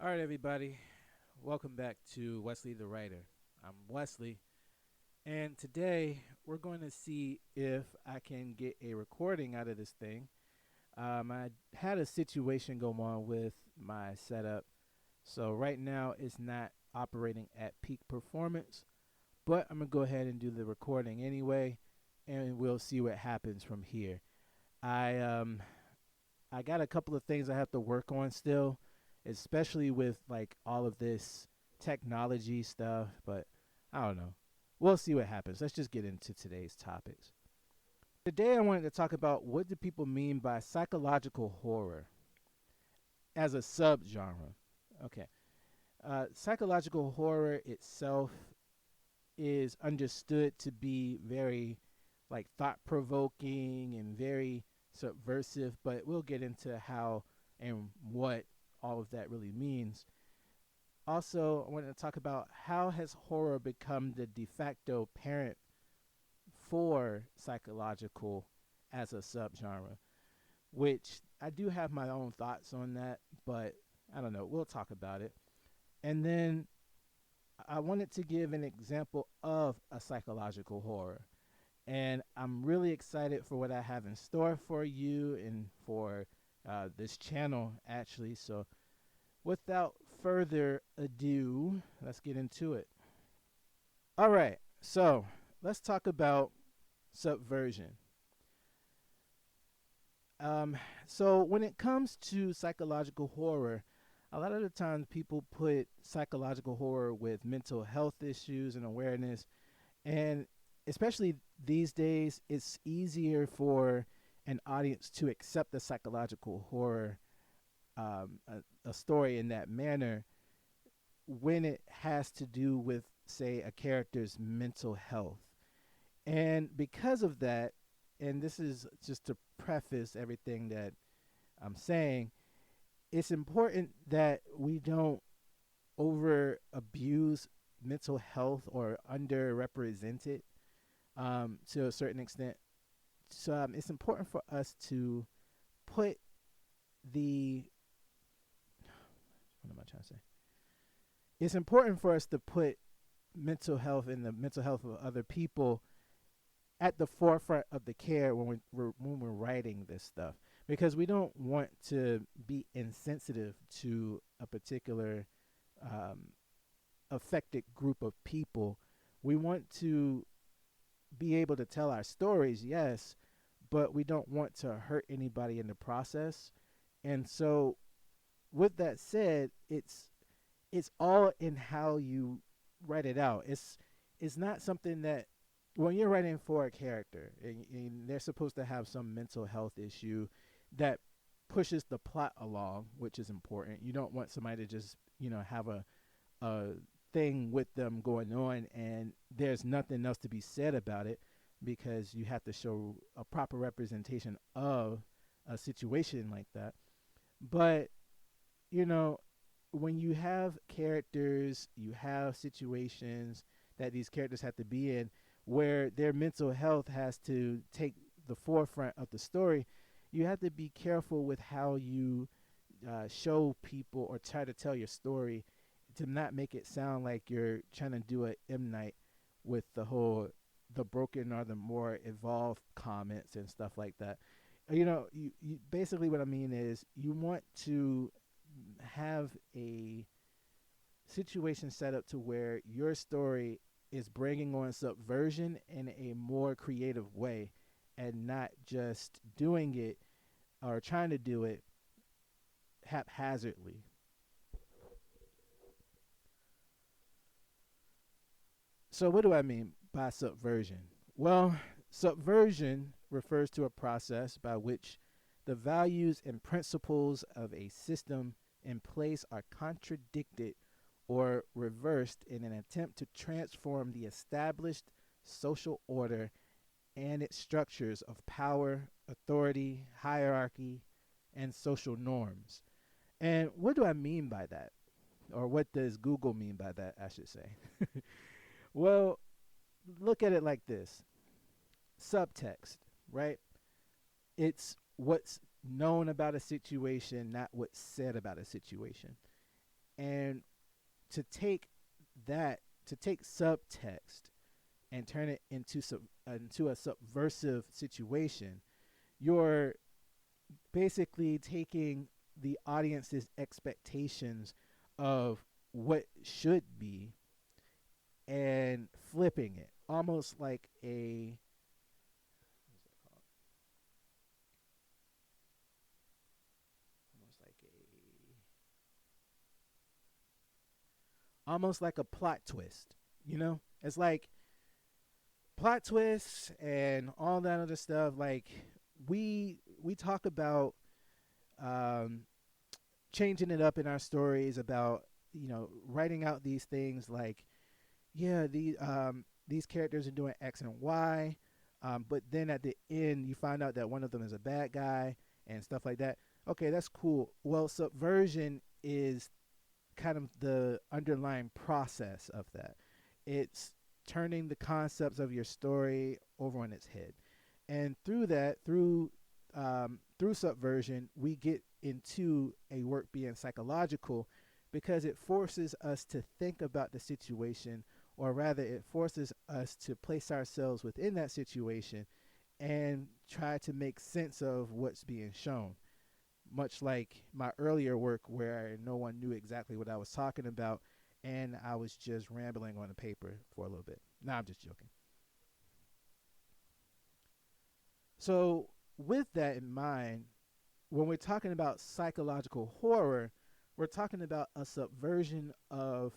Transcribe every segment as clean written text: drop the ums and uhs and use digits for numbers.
All right, everybody. Welcome back to Wesley the Writer. I'm Wesley, and today we're going to see if I can get a recording out of this thing. I had a situation go on with my setup, so right now it's not operating at peak performance, but I'm going to go ahead and do the recording anyway, and we'll see what happens from here. I um, I got a couple of things I have to work on still, especially with like all of this technology stuff, but I don't know. We'll see what happens. Let's just get into today's topics. Today I wanted to talk about what do people mean by psychological horror as a subgenre. Okay. Psychological horror itself is understood to be very like thought provoking and very subversive, but we'll get into how and what all of that really means. Also, I wanted to talk about how has horror become the de facto parent for psychological as a subgenre, which I do have my own thoughts on that, but I don't know. We'll talk about it. And then I wanted to give an example of a psychological horror. And I'm really excited for what I have in store for you and for this channel, actually. So, without further ado, let's get into it. All right, so let's talk about subversion. So, when it comes to psychological horror, a lot of the times people put psychological horror with mental health issues and awareness. And especially these days, it's easier for an audience to accept the psychological horror, a story in that manner, when it has to do with, say, a character's mental health. And because of that, and this is just to preface everything that I'm saying, it's important that we don't over abuse mental health or underrepresent it to a certain extent. So it's important for us to put the what am I trying to say? It's important for us to put mental health and the mental health of other people at the forefront of the care when we're writing this stuff, because we don't want to be insensitive to a particular um, affected group of people. We want to be able to tell our stories, yes, but we don't want to hurt anybody in the process. And so, with that said, it's all in how you write it out. It's not something that when you're writing for a character and they're supposed to have some mental health issue that pushes the plot along, which is important. You don't want somebody to just have a thing with them going on and there's nothing else to be said about it, because you have to show a proper representation of a situation like that. But you know, when you have characters, you have situations that these characters have to be in where their mental health has to take the forefront of the story. You have to be careful with how you show people or try to tell your story to not make it sound like you're trying to do a M Night with the whole the broken or the more evolved comments and stuff like that. You basically what I mean is you want to have a situation set up to where your story is bringing on subversion in a more creative way and not just doing it or trying to do it haphazardly. So, what do I mean by subversion? Well, subversion refers to a process by which the values and principles of a system in place are contradicted or reversed in an attempt to transform the established social order and its structures of power, authority, hierarchy, and social norms. And what do I mean by that? Or what does Google mean by that, I should say? Well, look at it like this: subtext, right? It's what's known about a situation, not what's said about a situation. And to take that, to take subtext and turn it into a subversive situation, you're basically taking the audience's expectations of what should be and flipping it, almost like a almost like a plot twist. You know, it's like plot twists and all that other stuff. Like we talk about um, changing it up in our stories, about writing out these things like, yeah, these characters are doing X and Y, but then at the end you find out that one of them is a bad guy and stuff like that. Okay, that's cool. Well, subversion is kind of the underlying process of that. It's turning the concepts of your story over on its head, and through that, through subversion, we get into a work being psychological, because it forces us to think about the situation, or rather, it forces us to place ourselves within that situation and try to make sense of what's being shown, much like my earlier work where no one knew exactly what I was talking about and I was just rambling on the paper for a little bit. No, I'm just joking. So, with that in mind, when we're talking about psychological horror, we're talking about a subversion of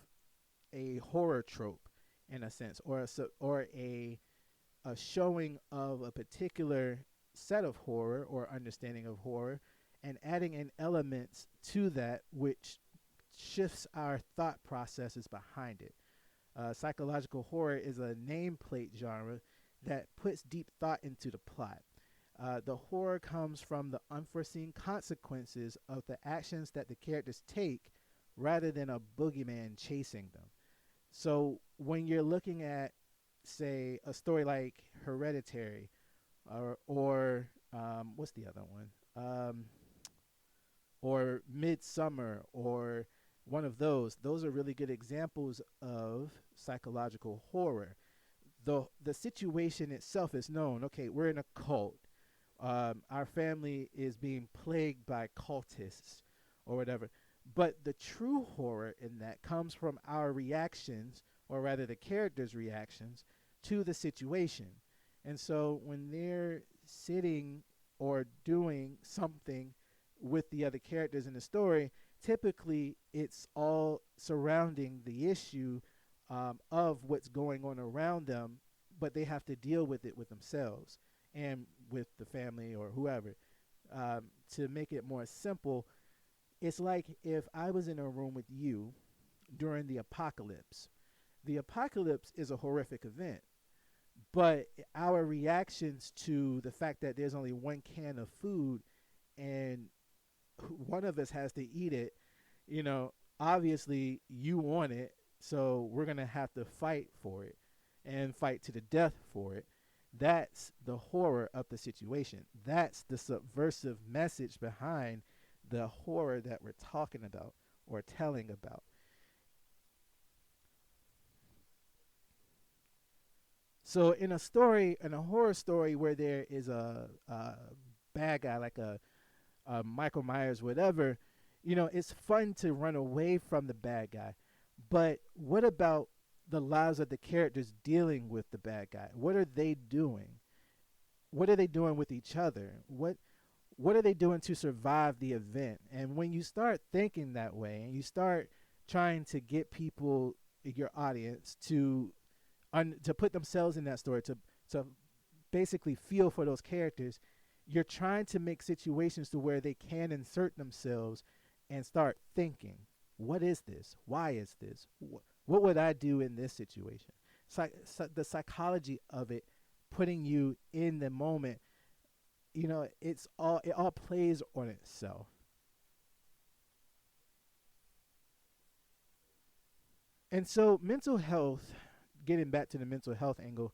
a horror trope in a sense, or a showing of a particular set of horror or understanding of horror, and adding in elements to that which shifts our thought processes behind it. Psychological horror is a nameplate genre that puts deep thought into the plot. The horror comes from the unforeseen consequences of the actions that the characters take rather than a boogeyman chasing them. So when you're looking at, say, a story like Hereditary, or what's the other one? Or Midsummer, or one of those are really good examples of psychological horror. The situation itself is known. Okay, we're in a cult. Our family is being plagued by cultists or whatever. But the true horror in that comes from our reactions, or rather the characters' reactions, to the situation. And so when they're sitting or doing something with the other characters in the story, typically it's all surrounding the issue of what's going on around them, but they have to deal with it with themselves and with the family or whoever. To make it more simple, it's like if I was in a room with you during the apocalypse. The apocalypse is a horrific event, but our reactions to the fact that there's only one can of food and one of us has to eat it, you know, obviously you want it, so we're going to have to fight for it and fight to the death for it. That's the horror of the situation. That's the subversive message behind the horror that we're talking about or telling about. So in a story, in a horror story where there is a bad guy like a Michael Myers, whatever, it's fun to run away from the bad guy. But what about the lives of the characters dealing with the bad guy? What are they doing? What are they doing with each other? What are they doing to survive the event? And when you start thinking that way and you start trying to get people, your audience, to put themselves in that story, to basically feel for those characters, you're trying to make situations to where they can insert themselves and start thinking, what is this? Why is this? What would I do in this situation? The psychology of it, putting you in the moment, it all plays on itself. And so mental health, getting back to the mental health angle,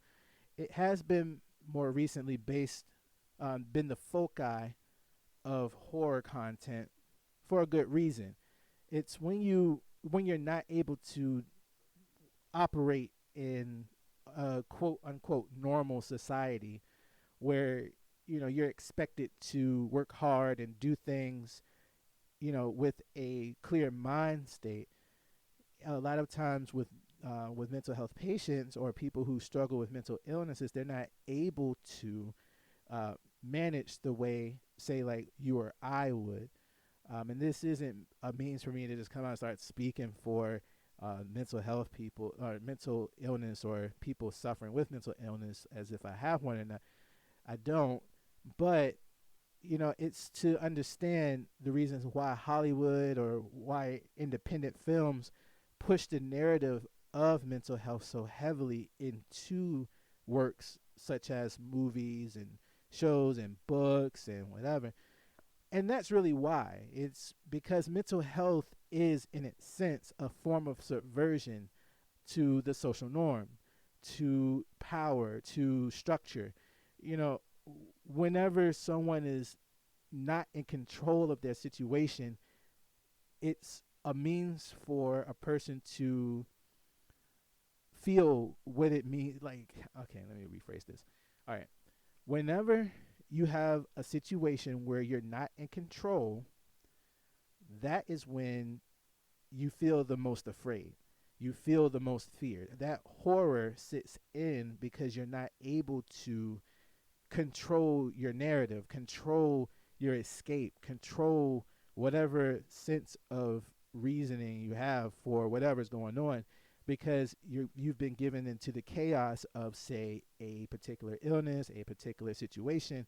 it has been more recently been the foci of horror content for a good reason. It's when you when you're not able to operate in a quote unquote normal society where you're expected to work hard and do things with a clear mind state. A lot of times with mental health patients or people who struggle with mental illnesses, they're not able to uh, manage the way, say, like you or I would. And this isn't a means for me to just come out and start speaking for mental health people or mental illness or people suffering with mental illness as if I have one, and I don't. But it's to understand the reasons why Hollywood or why independent films push the narrative of mental health so heavily into works such as movies and shows and books and whatever. And that's really why. It's because mental health is, in its sense, a form of subversion to the social norm, to power, to structure. You know, whenever someone is not in control of their situation, it's a means for a person to feel what it means. Like, okay, let me rephrase this. All right. Whenever you have a situation where you're not in control, that is when you feel the most afraid. You feel the most fear. That horror sits in because you're not able to control your narrative, control your escape, control whatever sense of reasoning you have for whatever's going on, because you've been given into the chaos of, say, a particular illness, a particular situation,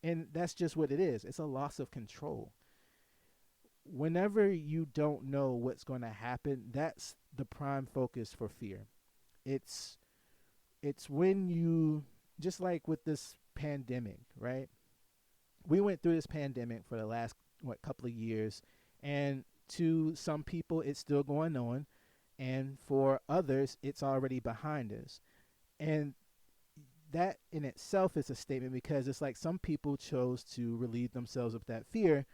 and that's just what it is. It's a loss of control. Whenever you don't know what's going to happen, that's the prime focus for fear. It's it's when you, just like with this pandemic, right? We went through this pandemic for the last couple of years, and to some people it's still going on, and for others it's already behind us. And that in itself is a statement, because it's like some people chose to relieve themselves of that fear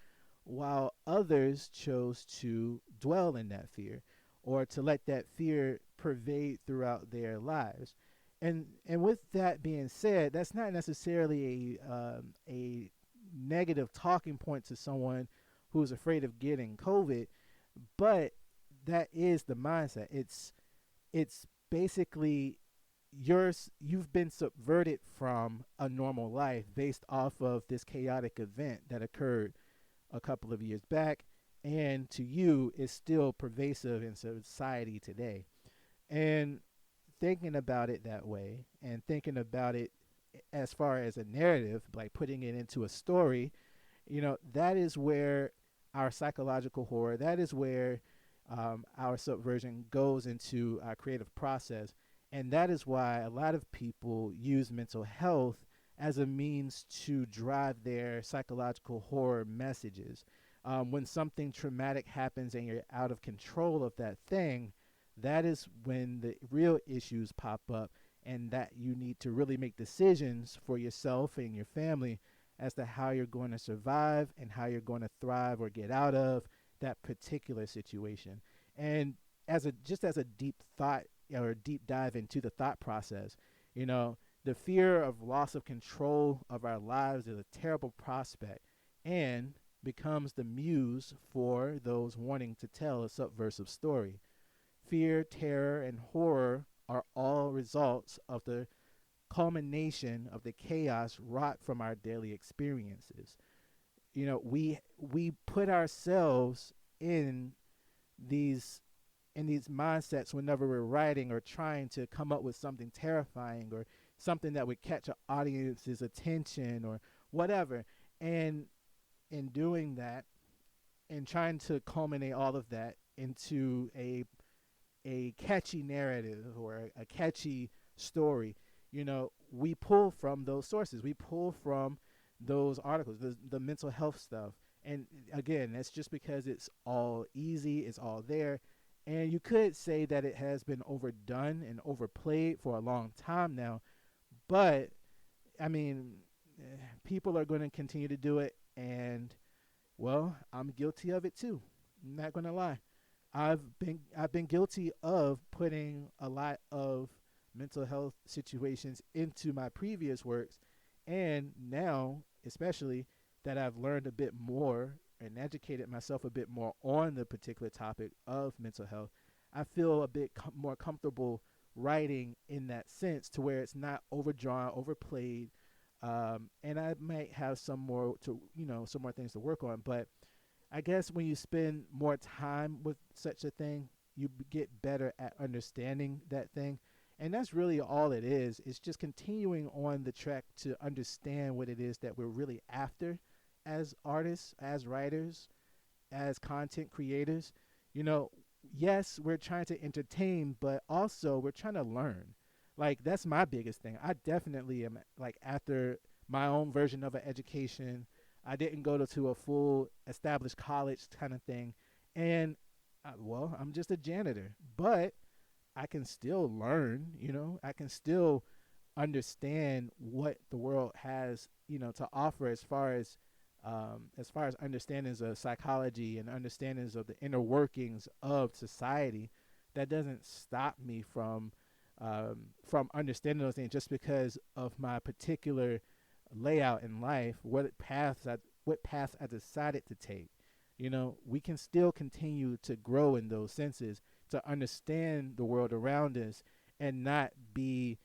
while others chose to dwell in that fear or to let that fear pervade throughout their lives. And with that being said, that's not necessarily a negative talking point to someone who's afraid of getting COVID, but that is the mindset. It's basically you've been subverted from a normal life based off of this chaotic event that occurred a couple of years back, and to you is still pervasive in society today. And thinking about it that way, and thinking about it as far as a narrative, like putting it into a story, that is where our psychological horror, that is where our subversion goes into our creative process. And that is why a lot of people use mental health as a means to drive their psychological horror messages. When something traumatic happens and you're out of control of that thing, that is when the real issues pop up, and that you need to really make decisions for yourself and your family as to how you're going to survive and how you're going to thrive or get out of that particular situation. And as a deep thought or a deep dive into the thought process, the fear of loss of control of our lives is a terrible prospect and becomes the muse for those wanting to tell a subversive story. Fear, terror, and horror are all results of the culmination of the chaos wrought from our daily experiences. We put ourselves in these these mindsets whenever we're writing or trying to come up with something terrifying or something that would catch an audience's attention or whatever. And in doing that and trying to culminate all of that into a catchy narrative or a catchy story, we pull from those sources. We pull from those articles, the mental health stuff. And again, that's just because it's all easy, it's all there. And you could say that it has been overdone and overplayed for a long time now. But, I mean, people are going to continue to do it. And, well, I'm guilty of it too. I'm not going to lie. I've been guilty of putting a lot of mental health situations into my previous works, and now especially that I've learned a bit more and educated myself a bit more on the particular topic of mental health, I feel a bit more comfortable writing in that sense to where it's not overdrawn, overplayed, and I might have some more to some more things to work on, but I guess when you spend more time with such a thing, you get better at understanding that thing. And that's really all it is. It's just continuing on the track to understand what it is that we're really after as artists, as writers, as content creators. You know, yes, we're trying to entertain, but also we're trying to learn. Like, that's my biggest thing. I definitely am like after my own version of an education. I didn't go to a full established college kind of thing. And, well, I'm just a janitor, but I can still learn, I can still understand what the world has, to offer as far as understandings of psychology and understandings of the inner workings of society. That doesn't stop me from understanding those things just because of my particular layout in life, what paths I decided to take. We can still continue to grow in those senses, to understand the world around us and not be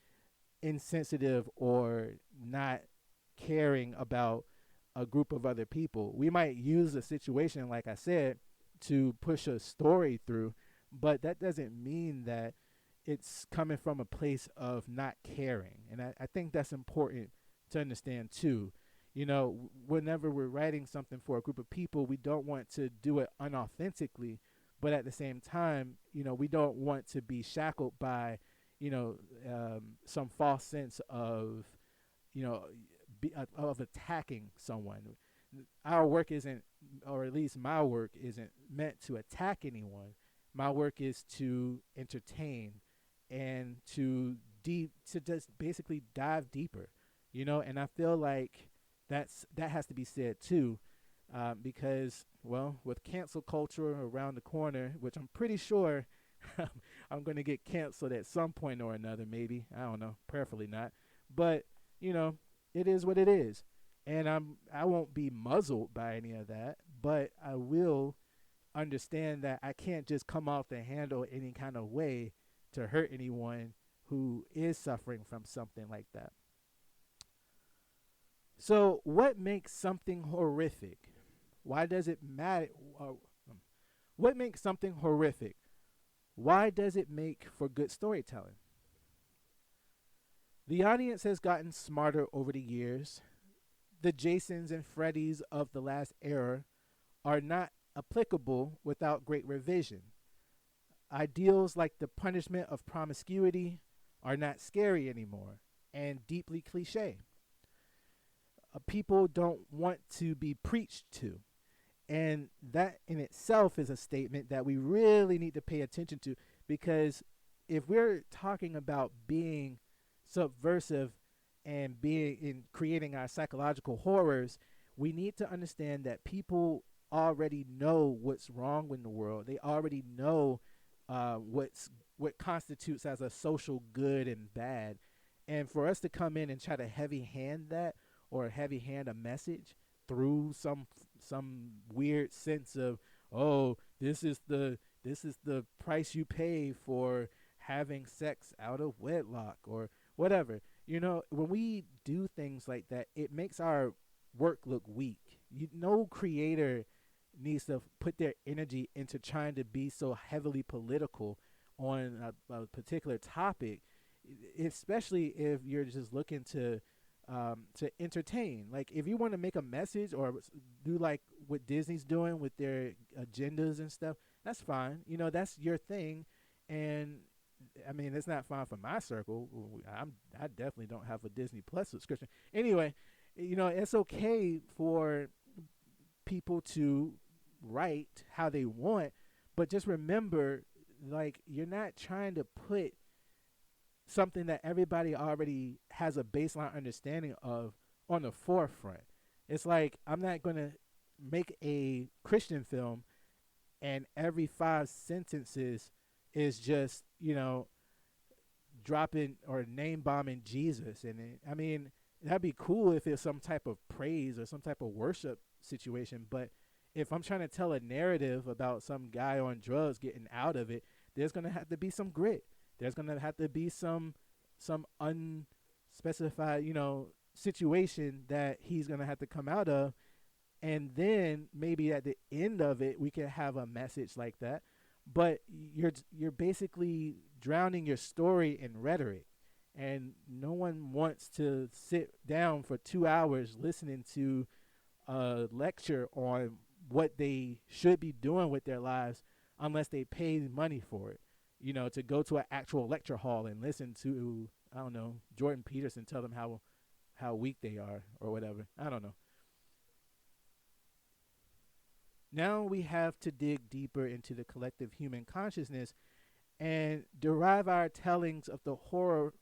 insensitive or not caring about a group of other people. We might use a situation, like I said, to push a story through, but that doesn't mean that it's coming from a place of not caring. And I think that's important to understand too. Whenever we're writing something for a group of people, we don't want to do it unauthentically, but at the same time, we don't want to be shackled by, some false sense of, of attacking someone. Our work isn't, or at least my work isn't meant to attack anyone. My work is to entertain and to just basically dive deeper, and I feel like that has to be said too, because, well, with cancel culture around the corner, which I'm pretty sure I'm going to get canceled at some point or another, maybe, I don't know, prayerfully not, but it is what it is, and I won't be muzzled by any of that, but I will understand that I can't just come off the handle any kind of way to hurt anyone who is suffering from something like that. So, what makes something horrific? Why does it matter? What makes something horrific? Why does it make for good storytelling? The audience has gotten smarter over the years. The Jasons and Freddys of the last era are not applicable without great revision. Ideals like the punishment of promiscuity are not scary anymore and deeply cliche. People don't want to be preached to. And that in itself is a statement that we really need to pay attention to, because if we're talking about being subversive and being in creating our psychological horrors, we need to understand that people already know what's wrong in the world. They already know what constitutes as a social good and bad. And for us to come in and try to heavy hand that, or heavy hand a message through some weird sense of, oh, this is the price you pay for having sex out of wedlock or whatever. When we do things like that, it makes our work look weak. No creator needs to put their energy into trying to be so heavily political on a particular topic, especially if you're just looking to entertain. Like, if you want to make a message or do like what Disney's doing with their agendas and stuff, that's fine. That's your thing. And I mean, it's not fine for my circle. I definitely don't have a Disney Plus subscription. Anyway, it's okay for people to write how they want, but just remember, like, you're not trying to put something that everybody already has a baseline understanding of on the forefront. It's like, I'm not going to make a Christian film and every 5 sentences is just, dropping or name bombing Jesus. And I mean, that'd be cool if it's some type of praise or some type of worship situation. But if I'm trying to tell a narrative about some guy on drugs getting out of it, there's gonna have to be some grit. There's gonna have to be some unspecified, situation that he's gonna have to come out of. And then maybe at the end of it, we can have a message like that. But you're basically drowning your story in rhetoric, and no one wants to sit down for 2 hours listening to a lecture on what they should be doing with their lives unless they pay money for it. To go to an actual lecture hall and listen to, I don't know, Jordan Peterson tell them how weak they are or whatever. I don't know. Now we have to dig deeper into the collective human consciousness and derive our tellings of the horror.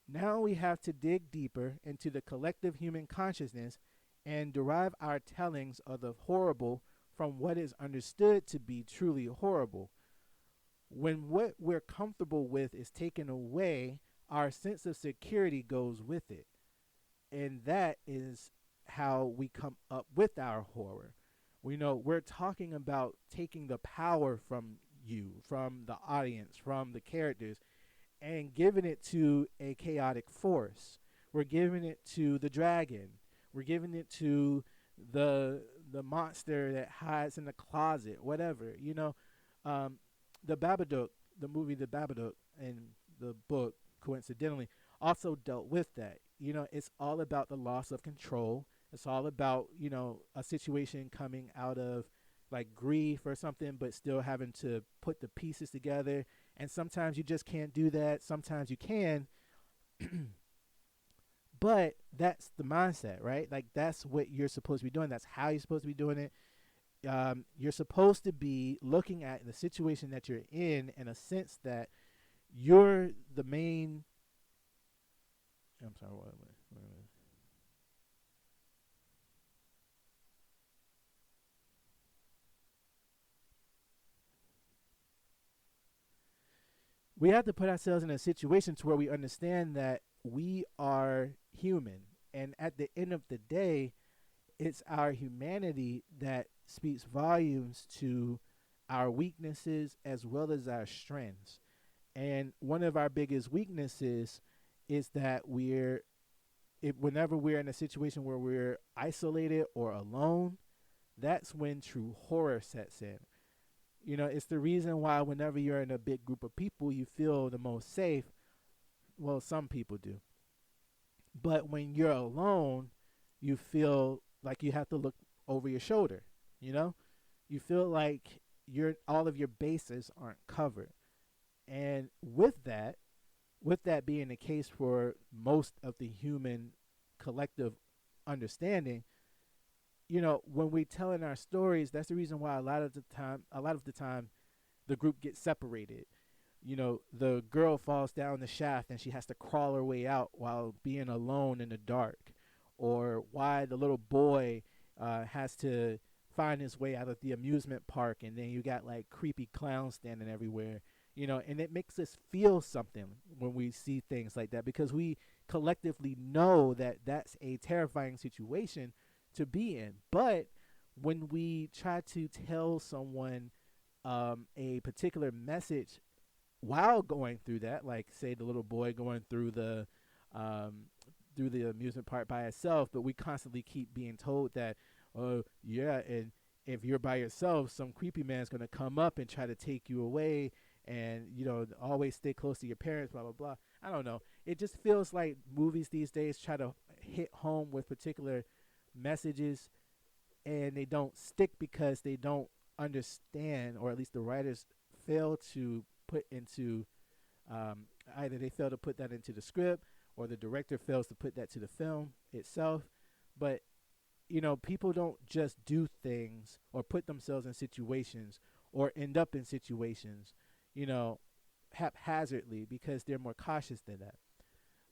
Now we have to dig deeper into the collective human consciousness and derive our tellings of the horrible from what is understood to be truly horrible. When what we're comfortable with is taken away, our sense of security goes with it. And that is how we come up with our horror. We know we're talking about taking the power from you, from the audience, from the characters, and giving it to a chaotic force. We're giving it to the dragon. We're giving it to the monster that hides in the closet, whatever. The Babadook, the movie The Babadook, and the book, coincidentally, also dealt with that. It's all about the loss of control. It's all about, a situation coming out of like grief or something, but still having to put the pieces together. And sometimes you just can't do that. Sometimes you can. But that's the mindset, right? Like, that's what you're supposed to be doing. That's how you're supposed to be doing it. You're supposed to be looking at the situation that you're in a sense that you're the main. I'm sorry. What we have to put ourselves in a situation to where we understand that we are human, and at the end of the day, it's our humanity that speaks volumes to our weaknesses as well as our strengths. And one of our biggest weaknesses is that whenever we're in a situation where we're isolated or alone, that's when true horror sets in. It's the reason why whenever you're in a big group of people, you feel the most safe. Well, some people do. But when you're alone, you feel like you have to look over your shoulder, you know? You feel like all of your bases aren't covered. And with that being the case for most of the human collective understanding, when we telling our stories, that's the reason why a lot of the time the group gets separated. The girl falls down the shaft and she has to crawl her way out while being alone in the dark, or why the little boy has to find his way out of the amusement park, and then you got like creepy clowns standing everywhere. And it makes us feel something when we see things like that, because we collectively know that that's a terrifying situation to be in. But when we try to tell someone a particular message while going through that, like say the little boy going um, through the amusement park by itself, but we constantly keep being told that, oh yeah, and if you're by yourself, some creepy man's gonna come up and try to take you away, and always stay close to your parents, blah blah blah. I don't know. It just feels like movies these days try to hit home with particular messages, and they don't stick because they don't understand, or at least the writers fail to put into either they fail to put that into the script, or the director fails to put that to the film itself. But people don't just do things or put themselves in situations or end up in situations, you know, haphazardly, because they're more cautious than that.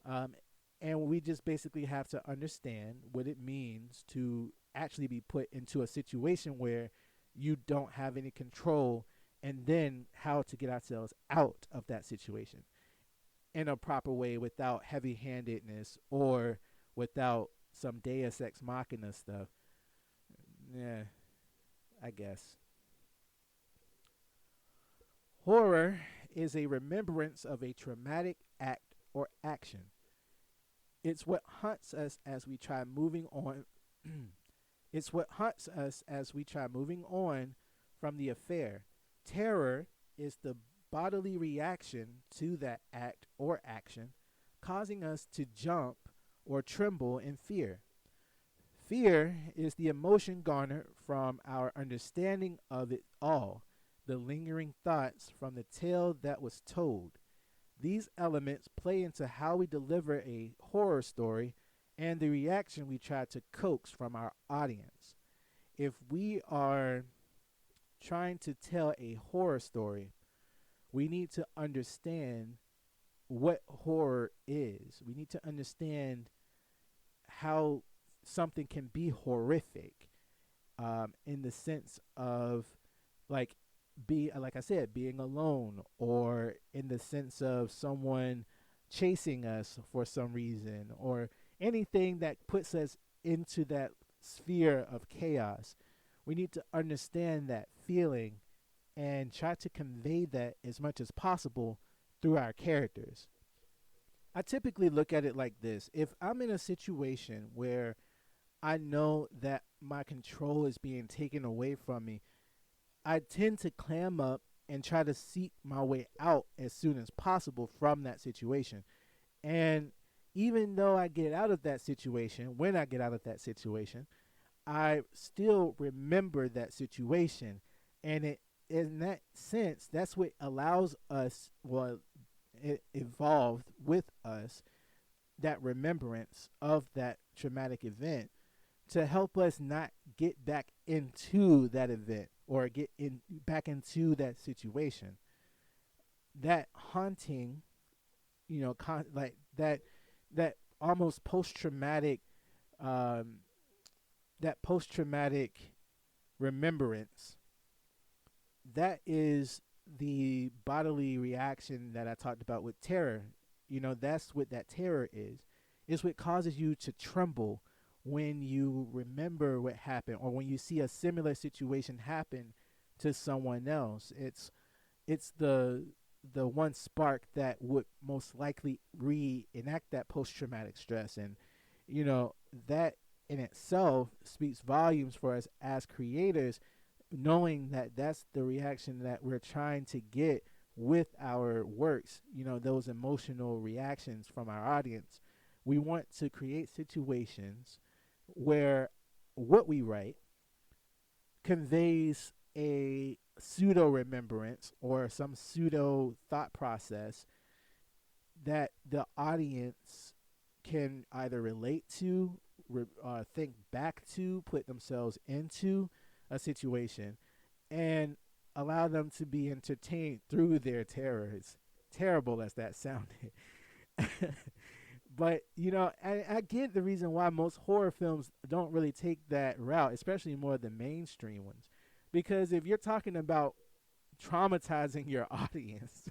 Um, and we just basically have to understand what it means to actually be put into a situation where you don't have any control, and then how to get ourselves out of that situation in a proper way without heavy handedness or without some deus ex machina stuff. Yeah, I guess. Horror is a remembrance of a traumatic act or action. It's what haunts us as we try moving on. It's what haunts us as we try moving on from the affair. Terror is the bodily reaction to that act or action, causing us to jump or tremble in fear. Fear is the emotion garnered from our understanding of it all, the lingering thoughts from the tale that was told. These elements play into how we deliver a horror story and the reaction we try to coax from our audience. If we are trying to tell a horror story, we need to understand what horror is. We need to understand how something can be horrific, in the sense of, like, like I said, being alone, or in the sense of someone chasing us for some reason, or anything that puts us into that sphere of chaos. We need to understand that feeling and try to convey that as much as possible through our characters. I typically look at it like this: if I'm in a situation where I know that my control is being taken away from me, I tend to clam up and try to seek my way out as soon as possible from that situation. And even though I get out of that situation, when I get out of that situation, I still remember that situation. And it, in that sense, that's what allows us, well, it evolved with us, that remembrance of that traumatic event, to help us not get back into that event or get in back into that situation. That haunting, like that almost post traumatic, um, that post traumatic remembrance. That is the bodily reaction that I talked about with terror. That's what that terror is. It's what causes you to tremble when you remember what happened, or when you see a similar situation happen to someone else. It's the one spark that would most likely reenact that post traumatic stress. And that in itself speaks volumes for us as creators, knowing that that's the reaction that we're trying to get with our works, those emotional reactions from our audience. We want to create situations where what we write conveys a pseudo remembrance or some pseudo thought process that the audience can either relate to, think back to, put themselves into a situation, and allow them to be entertained through their terror. As terrible as that sounded. But I get the reason why most horror films don't really take that route, especially more the mainstream ones, because if you're talking about traumatizing your audience,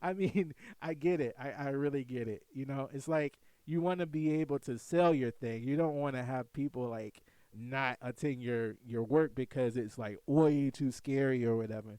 I mean, I get it. I really get it. It's like you want to be able to sell your thing. You don't want to have people like not attend your work because it's like way too scary or whatever.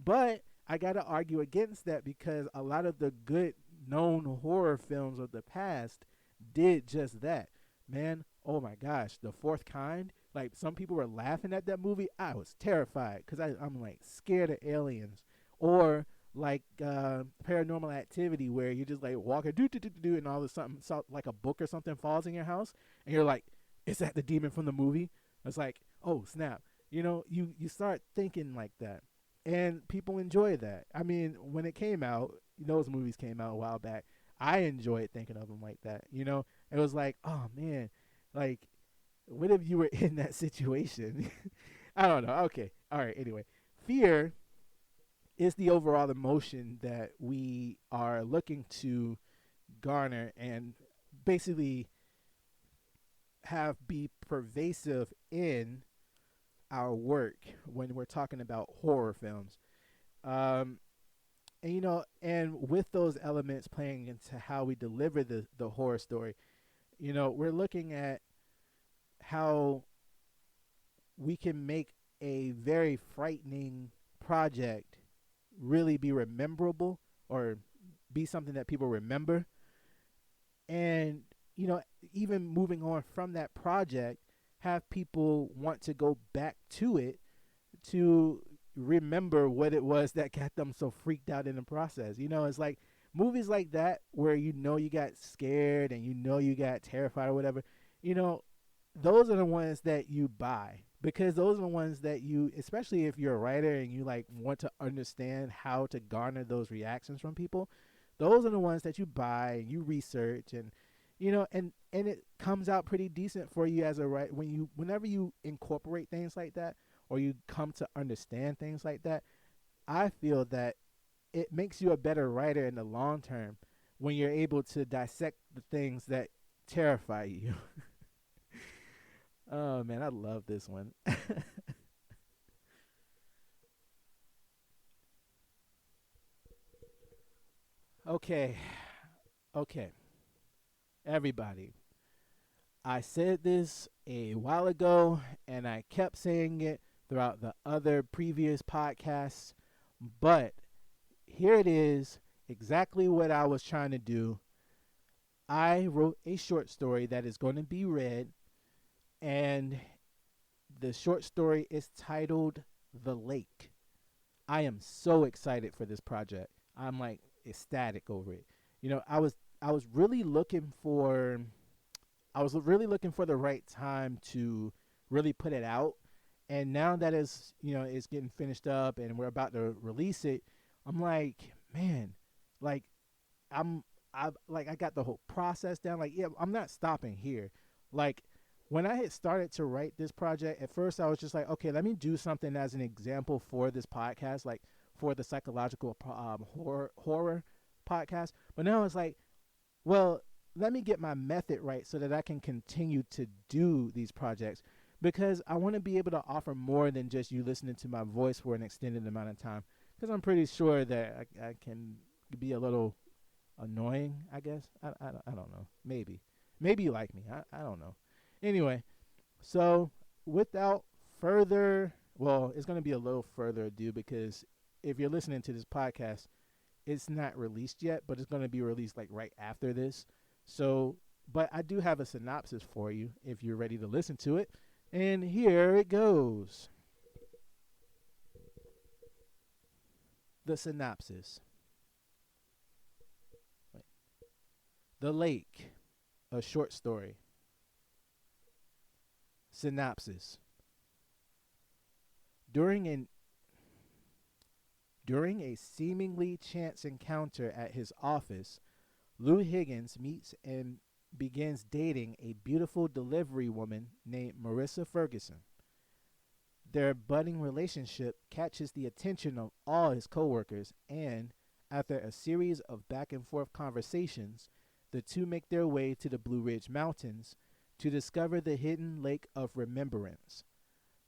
But I got to argue against that, because a lot of the good known horror films of the past did just that. Man, oh my gosh, The Fourth Kind. Like, some people were laughing at that movie. I was terrified because I'm like scared of aliens. Or like Paranormal Activity, where you just like walking do, and all of a sudden, like a book or something falls in your house, and you're like, is that the demon from the movie? It's like, oh snap. You start thinking like that, and people enjoy that. I mean, when it came out, those movies came out a while back. I enjoyed thinking of them like that. It was like, oh man, like, what if you were in that situation? I don't know. Okay, all right. Anyway, fear is the overall emotion that we are looking to garner and basically have be pervasive in our work when we're talking about horror films. Um, and and with those elements playing into how we deliver the horror story, we're looking at how we can make a very frightening project really be rememberable, or be something that people remember. And you know even moving on from that project, have people want to go back to it to remember what it was that got them so freaked out in the process. It's like movies like that where you got scared and you got terrified or whatever. You know, those are the ones that you buy, because those are the ones that you, especially if you're a writer and you like want to understand how to garner those reactions from people, those are the ones that you buy and you research, and and it comes out pretty decent for you as a writer whenever you incorporate things like that, or you come to understand things like that. I feel that it makes you a better writer in the long term when you're able to dissect the things that terrify you. Oh man, I love this one. Okay, okay, everybody. I said this a while ago, and I kept saying it throughout the other previous podcasts, but here it is, exactly what I was trying to do. I wrote a short story that is going to be read, and the short story is titled The Lake. I am so excited for this project. I'm like ecstatic over it. I was really looking for the right time to really put it out. And now that it's getting finished up and we're about to release it, I'm like, man, like I'm I got the whole process down. Like, yeah, I'm not stopping here. Like, when I had started to write this project, at first I was just like, okay, let me do something as an example for this podcast, like for the psychological horror podcast. But now it's like, well, let me get my method right so that I can continue to do these projects, because I want to be able to offer more than just you listening to my voice for an extended amount of time. Because I'm pretty sure that I can be a little annoying, I guess. I don't know. Maybe you like me. I don't know. Anyway, so without it's going to be a little further ado, because if you're listening to this podcast, it's not released yet, but it's going to be released like right after this. So, but I do have a synopsis for you if you're ready to listen to it. And here it goes. The synopsis. The Lake, a short story. Synopsis. During an During a seemingly chance encounter at his office, Lou Higgins meets and begins dating a beautiful delivery woman named Marissa Ferguson. Their budding relationship catches the attention of all his coworkers, and after a series of back and forth conversations, the two make their way to the Blue Ridge Mountains to discover the hidden Lake of Remembrance.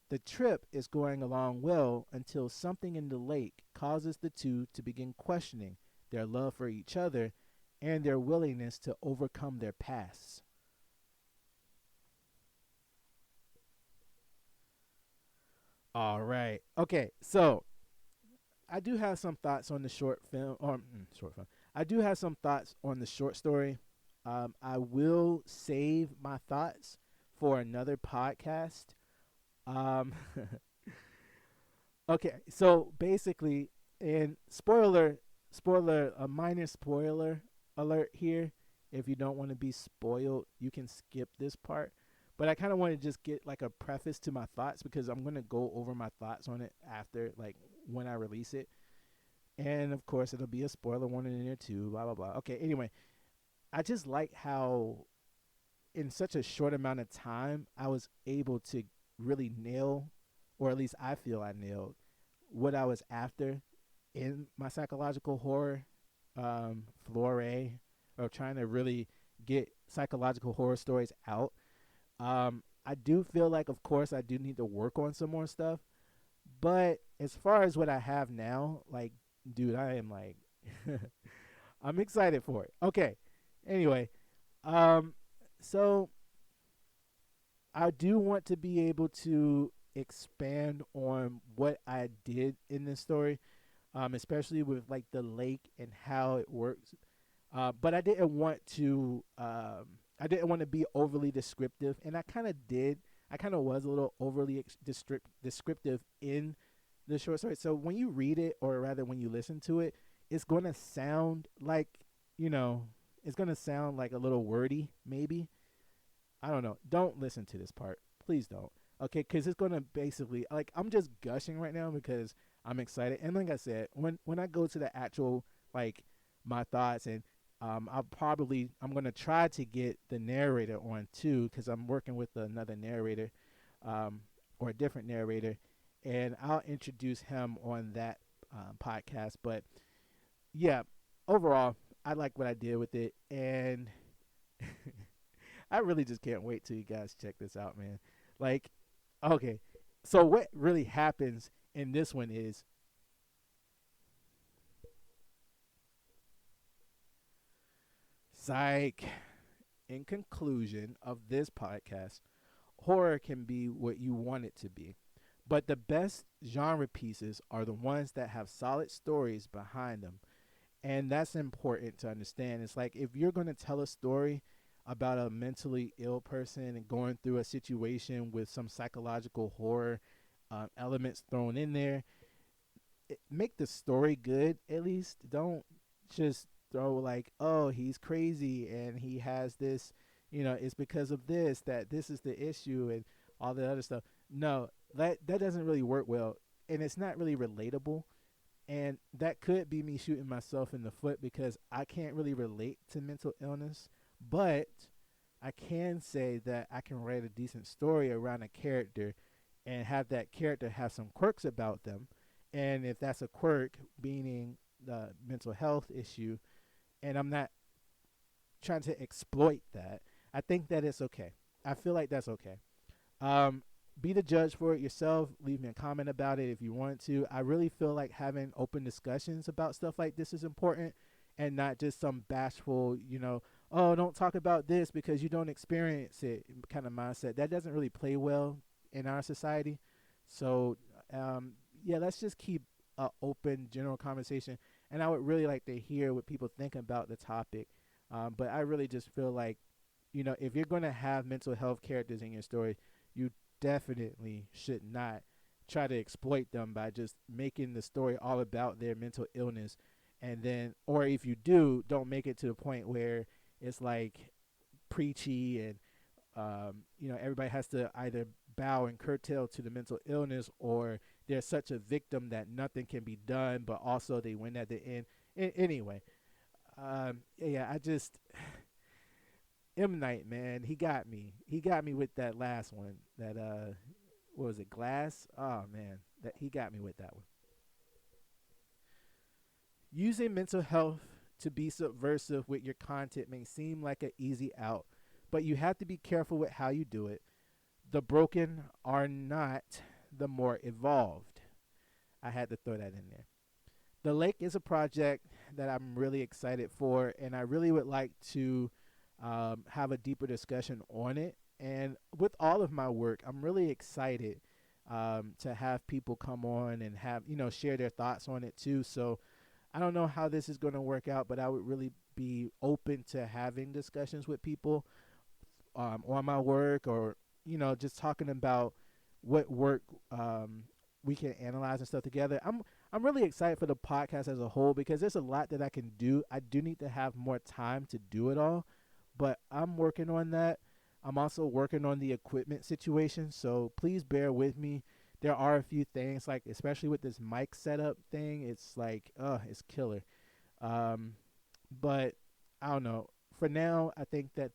The trip is going along well until something in the lake causes the two to begin questioning their love for each other and their willingness to overcome their pasts. All right. Okay, so I do have some thoughts on the short film, or short film. I do have some thoughts on the short story. I will save my thoughts for another podcast. Um, okay, so basically, and a minor spoiler alert here. If you don't want to be spoiled, you can skip this part. But I kind of want to just get like a preface to my thoughts, because I'm gonna go over my thoughts on it after, like when I release it, and of course it'll be a spoiler warning in there too. Blah blah blah. Okay, anyway, I just like how in such a short amount of time I was able to really nail, or at least I feel I nailed, what I was after in my psychological horror foray of trying to really get psychological horror stories out. I do feel like, of course, I do need to work on some more stuff. But as far as what I have now, like, dude, I am like, I'm excited for it. Okay. Anyway, um, so I do want to be able to expand on what I did in this story, especially with like the lake and how it works. But I didn't want to. I didn't want to be overly descriptive, and I kind of did. I kind of was a little overly descriptive in the short story. So when you read it, or rather when you listen to it, it's going to sound like, you know, it's going to sound like a little wordy, maybe. I don't know. Don't listen to this part. Please don't. Okay, because it's gonna basically, like, I'm just gushing right now because I'm excited. And like I said, when I go to the actual, like, my thoughts, and I'm gonna try to get the narrator on too, because I'm working with another narrator, um, or a different narrator, and I'll introduce him on that podcast. But yeah, overall, I like what I did with it, and I really just can't wait till you guys check this out, man. Like, okay, so what really happens in this one is, psych. In conclusion of this podcast, horror can be what you want it to be, but the best genre pieces are the ones that have solid stories behind them. And that's important to understand. It's like, if you're going to tell a story about a mentally ill person and going through a situation with some psychological horror elements thrown in there, make the story good. At least don't just throw like, oh, he's crazy and he has this, it's because of this that this is the issue, and all the other stuff. No, that doesn't really work well, and it's not really relatable. And that could be me shooting myself in the foot, because I can't really relate to mental illness. But I can say that I can write a decent story around a character and have that character have some quirks about them. And if that's a quirk, meaning the mental health issue, and I'm not trying to exploit that, I think that it's okay. I feel like that's okay. Um, be the judge for it yourself. Leave me a comment about it if you want to. I really feel like having open discussions about stuff like this is important, and not just some bashful, oh, don't talk about this because you don't experience it kind of mindset. That doesn't really play well in our society. So, yeah, let's just keep an open, general conversation. And I would really like to hear what people think about the topic. But I really just feel like, if you're going to have mental health characters in your story, you definitely should not try to exploit them by just making the story all about their mental illness. And then, or if you do, don't make it to the point where it's like preachy, and everybody has to either bow and curtail to the mental illness, or they're such a victim that nothing can be done, but also they win at the end. Anyway, yeah, I just M Night, man, he got me. He got me with that last one. That what was it, Glass? Oh man, that he got me with that one. Using mental health to be subversive with your content may seem like an easy out, but you have to be careful with how you do it. The broken are not the more evolved. I had to throw that in there. The Lake is a project that I'm really excited for, and I really would like to have a deeper discussion on it. And with all of my work, I'm really excited to have people come on and have, share their thoughts on it too. So I don't know how this is going to work out, but I would really be open to having discussions with people on my work, or just talking about what work we can analyze and stuff together. I'm really excited for the podcast as a whole, because there's a lot that I can do. I do need to have more time to do it all, but I'm working on that. I'm also working on the equipment situation, so please bear with me. There are a few things, like especially with this mic setup thing, it's like, it's killer. Um, but I don't know. For now, I think that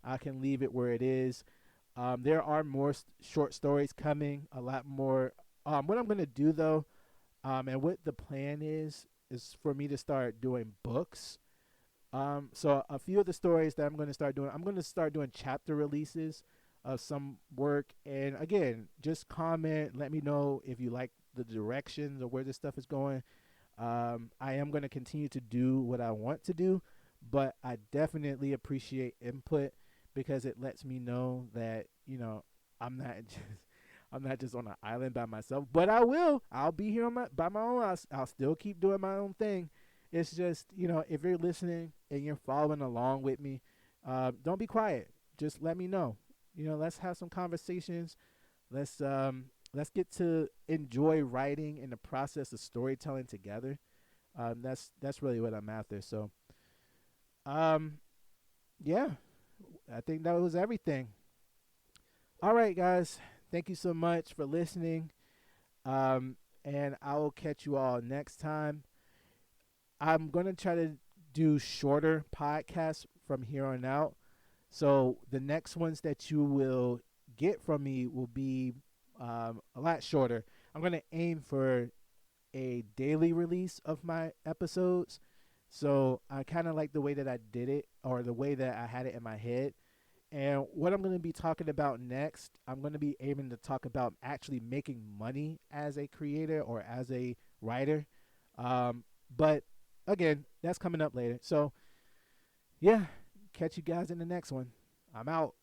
I can leave it where it is. There are more short stories coming, a lot more. What I'm gonna do though, and what the plan is for me to start doing books. So a few of the stories that I'm going to start doing chapter releases. of some work. And again, just comment, let me know if you like the directions or where this stuff is going. I am going to continue to do what I want to do, but I definitely appreciate input because it lets me know that, I'm not just I'm not just on an island by myself, but I'll be here by my own. I'll still keep doing my own thing. It's just, if you're listening and you're following along with me, don't be quiet. Just let me know. Let's have some conversations. Let's get to enjoy writing and the process of storytelling together. That's really what I'm after. So, um, yeah, I think that was everything. All right, guys. Thank you so much for listening. Um, and I will catch you all next time. I'm gonna try to do shorter podcasts from here on out. So the next ones that you will get from me will be a lot shorter. I'm gonna aim for a daily release of my episodes. So I kind of like the way that I did it, or the way that I had it in my head. And what I'm going to be talking about next, I'm going to be aiming to talk about actually making money as a creator or as a writer. But again, that's coming up later. So, yeah, catch you guys in the next one. I'm out.